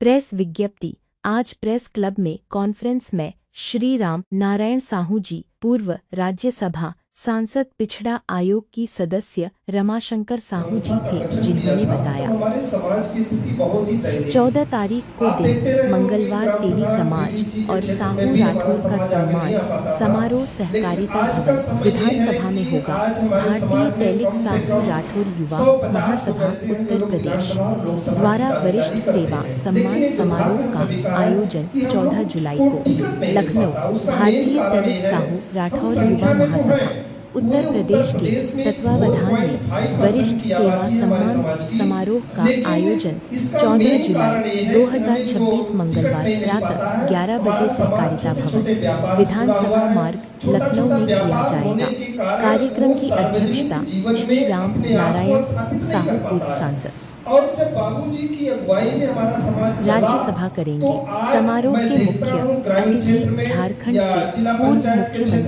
Press विज्ञप्ति। आज press club में कॉन्फ्रेंस में श्री राम नारायण साहू जी, पूर्व राज्यसभा सांसद, पिछड़ा आयोग की सदस्य रमाशंकर साहू जी थे, जिन्होंने बताया 14 तारीख को दिन मंगलवार तेली समाज और साहू राठौर का सम्मान समारोह सहकारिता भवन विधानसभा में होगा। भारतीय तैलिक साहू राठौर युवा महासभा उत्तर प्रदेश द्वारा वरिष्ठ सेवा सम्मान समारोह का आयोजन 14 जुलाई को लखनऊ भारतीय तैलिक साहू राठौर युवा महासभा उत्तर प्रदेश के तत्वावधान में वरिष्ठ सेवा सम्मान समारोह का आयोजन 14 जुलाई 2026 मंगलवार प्रातः 11 बजे सहकारिता भवन विधानसभा मार्ग लखनऊ में किया जाएगा। कार्यक्रम की अध्यक्षता श्री राम नारायण साहू, पूर्व सांसद और जब बाबूजी की अगुवाई में हमारा समाज राज्यसभा करेंगे। समारोह के मुख्य अतिथि झारखंड के पूर्व मुख्यमंत्री श्री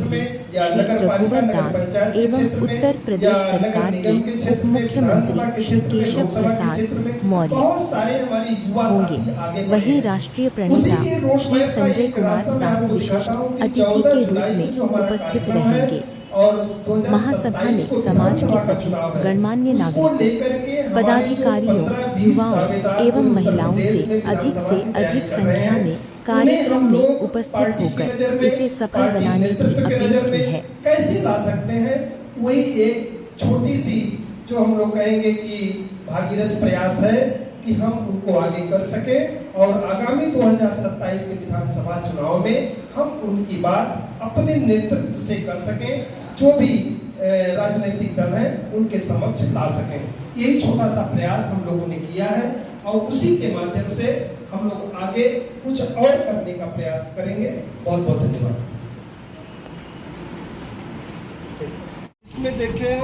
रघुवर दास एवं उत्तर प्रदेश सरकार के उप मुख्यमंत्री श्री केशव प्रसाद मौर्य होंगे। वहीं राष्ट्रीय प्रणेता श्री संजय कुमार साहू विशिष्ट अतिथि के रूप में उपस्थित रहेंगे। महासभा ने समाज के सभी गणमान्य नागरिकों, पदाधिकारियों, युवाओं एवं महिलाओं से अधिक संख्या में कार्यक्रम में उपस्थित होकर इसे सफल बनाने की अपील की है। कैसे ला सकते हैं, वही एक छोटी सी जो हम लोग कहेंगे कि भागीरथ प्रयास है कि हम उनको आगे कर सके और आगामी 2027 के विधानसभा चुनाव में हम उनकी बात अपने नेतृत्व से कर सकें, जो भी राजनीतिक दल है उनके समक्ष ला सकें। यही छोटा सा प्रयास हम लोगों ने किया है और उसी के माध्यम से हम लोग आगे कुछ और करने का प्रयास करेंगे। बहुत बहुत धन्यवाद। इसमें देखें,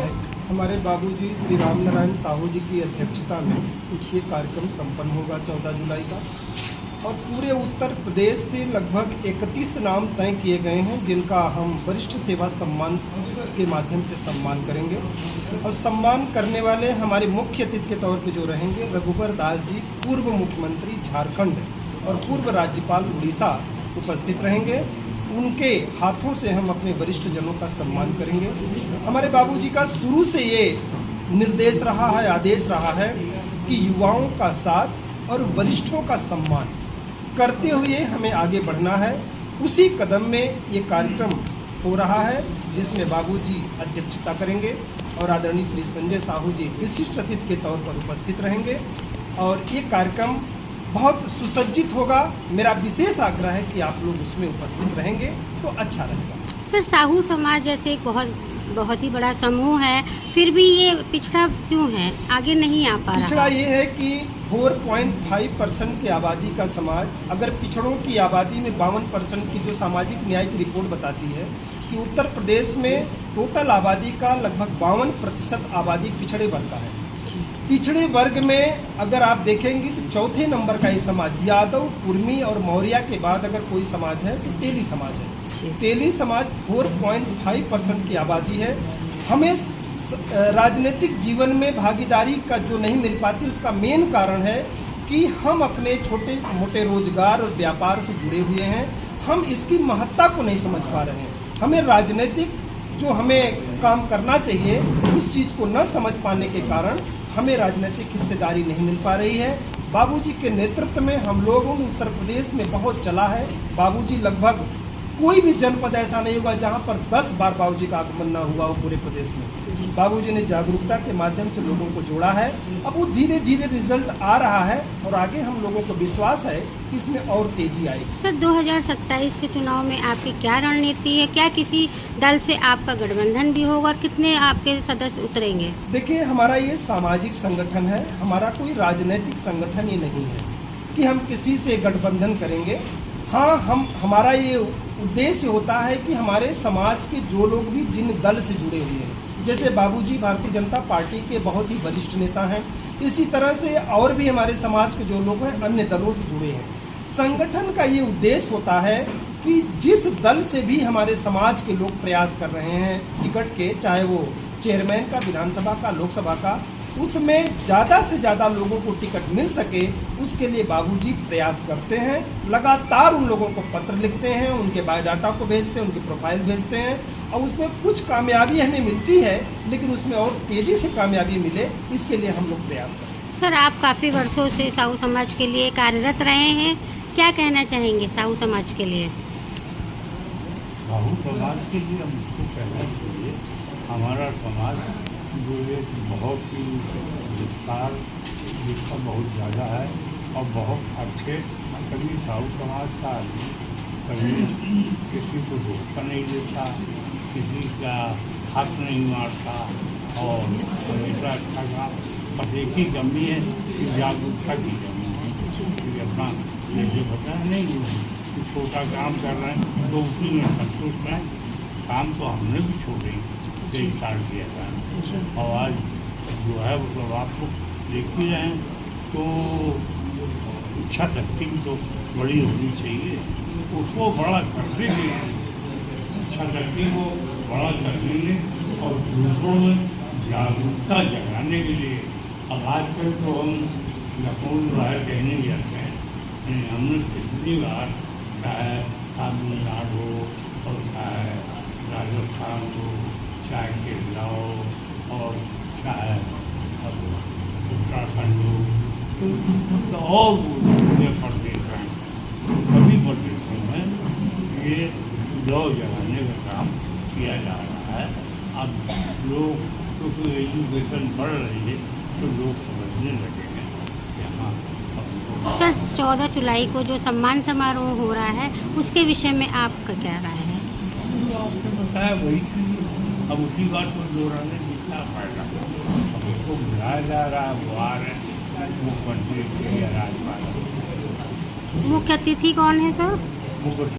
हमारे बाबूजी श्री राम नारायण साहू जी की अध्यक्षता में ये कार्यक्रम संपन्न होगा 14 जुलाई का, और पूरे उत्तर प्रदेश से लगभग 31 नाम तय किए गए हैं, जिनका हम वरिष्ठ सेवा सम्मान के माध्यम से सम्मान करेंगे। और सम्मान करने वाले हमारे मुख्य अतिथि के तौर पे जो रहेंगे, रघुवर दास जी, पूर्व मुख्यमंत्री झारखंड और पूर्व राज्यपाल उड़ीसा उपस्थित रहेंगे। उनके हाथों से हम अपने वरिष्ठ जनों का सम्मान करेंगे। हमारे बाबूजी का शुरू से ये निर्देश रहा है, आदेश रहा है कि युवाओं का साथ और वरिष्ठों का सम्मान करते हुए हमें आगे बढ़ना है। उसी कदम में ये कार्यक्रम हो रहा है, जिसमें बाबूजी अध्यक्षता करेंगे और आदरणीय श्री संजय साहू जी विशिष्ट अतिथि के तौर पर उपस्थित रहेंगे। और ये कार्यक्रम बहुत सुसज्जित होगा। मेरा विशेष आग्रह है कि आप लोग उसमें उपस्थित रहेंगे तो अच्छा रहेगा। सर, साहू समाज जैसे एक बहुत ही बड़ा समूह है, फिर भी ये पिछड़ा क्यों है, आगे नहीं आ पा रहा? पिछड़ा ये है कि 4.5% की आबादी का समाज, अगर पिछड़ों की आबादी में 52% की जो सामाजिक न्याय की रिपोर्ट बताती है कि उत्तर प्रदेश में टोटल आबादी का लगभग 52% आबादी पिछड़े वर्ग का है। पिछड़े वर्ग में अगर आप देखेंगे तो चौथे नंबर का ये समाज, यादव, कुर्मी और मौर्य के बाद अगर कोई समाज है तो तेली समाज है। तेली समाज 4.5% की आबादी है। हमें राजनीतिक जीवन में भागीदारी का जो नहीं मिल पाती, उसका मेन कारण है कि हम अपने छोटे मोटे रोजगार और व्यापार से जुड़े हुए हैं। हम इसकी महत्ता को नहीं समझ पा रहे हैं। हमें राजनीतिक जो हमें काम करना चाहिए, उस चीज़ को न समझ पाने के कारण हमें राजनीतिक हिस्सेदारी नहीं मिल पा रही है। बाबूजी के नेतृत्व में हम लोगों ने उत्तर प्रदेश में बहुत चला है। बाबूजी लगभग कोई भी जनपद ऐसा नहीं होगा जहां पर 10 बार बाबूजी का आगमन ना हुआ हो पूरे प्रदेश में। बाबूजी ने जागरूकता के माध्यम से लोगों को जोड़ा है। अब वो धीरे धीरे रिजल्ट आ रहा है और आगे हम लोगों को विश्वास है कि इसमें और तेजी आएगी। सर, 2027 के चुनाव में आपकी क्या रणनीति है? क्या किसी दल से आपका गठबंधन भी होगा और कितने आपके सदस्य उतरेंगे? देखिए, हमारा ये सामाजिक संगठन है, हमारा कोई राजनीतिक संगठन ये नहीं है कि हम किसी से गठबंधन करेंगे। हाँ, हमारा ये उद्देश्य होता है कि हमारे समाज के जो लोग भी जिन दल से जुड़े हुए हैं, जैसे बाबूजी भारतीय जनता पार्टी के बहुत ही वरिष्ठ नेता हैं, इसी तरह से और भी हमारे समाज के जो लोग हैं अन्य दलों से जुड़े हैं। संगठन का ये उद्देश्य होता है कि जिस दल से भी हमारे समाज के लोग प्रयास कर रहे हैं टिकट के, चाहे वो चेयरमैन का, विधानसभा का, लोकसभा का, उसमें ज़्यादा से ज़्यादा लोगों को टिकट मिल सके, उसके लिए बाबूजी प्रयास करते हैं। लगातार उन लोगों को पत्र लिखते हैं, उनके बायोडाटा को भेजते हैं, उनकी प्रोफाइल भेजते हैं, और उसमें कुछ कामयाबी हमें मिलती है, लेकिन उसमें और तेज़ी से कामयाबी मिले, इसके लिए हम लोग प्रयास करते हैं। सर, आप काफ़ी वर्षों से साहू समाज के लिए कार्यरत रहे हैं, क्या कहना चाहेंगे साहू समाज के लिए? साहू समाज के लिए हम इसको कहना चाहिए, हमारा समाज जो एक बहुत ही विस्तार जिसका बहुत ज़्यादा है और बहुत अच्छे, कभी साहू समाज का आदमी कभी किसी को धोखा नहीं देता, किसी का हाथ नहीं मारता और हमेशा अच्छा काम। बस एक ही कमी है कि जागरूकता की कमी है कि अपना जैसे बताया नहीं कि छोटा काम कर रहे हैं तो उसी में संतुष्ट हैं। काम तो हमने भी छोटे से स्टार्ट किया था और आज जो है मतलब आपको देख ही रहे हैं, तो इच्छा शक्ति भी तो बड़ी होनी चाहिए, उसको बड़ा करने के लिए, इच्छा शक्ति को बड़ा करने के लिए और दूसरों में जागरूकता जगाने के लिए। अब आजकल तो हम लखनऊ बाहर कहने जाते हैं, हमने कितनी बार चाहे तमिलनाडु हो और चाहे राजस्थान हो, चाहे केरला हो और चाहे उत्तराखंड हो, तो और प्रदेश हैं, सभी प्रदेशों में ये लौ जगाने का काम किया जा रहा है। अब लोग क्योंकि एजुकेशन बढ़ रही है तो लोग समझने लगे हैं यहाँ। सर, 14 जुलाई को जो सम्मान समारोह हो रहा है उसके विषय में आपका क्या राय है? जो आपने बताया वही चीज़, अब उसी बात को दोहराने में क्या फायदा। अब उसको बुलाया जा रहा है, वो आ रहे हैं, मुख्यमंत्री या राज्यपाल। मुख्य अतिथि कौन है सर? मुख्य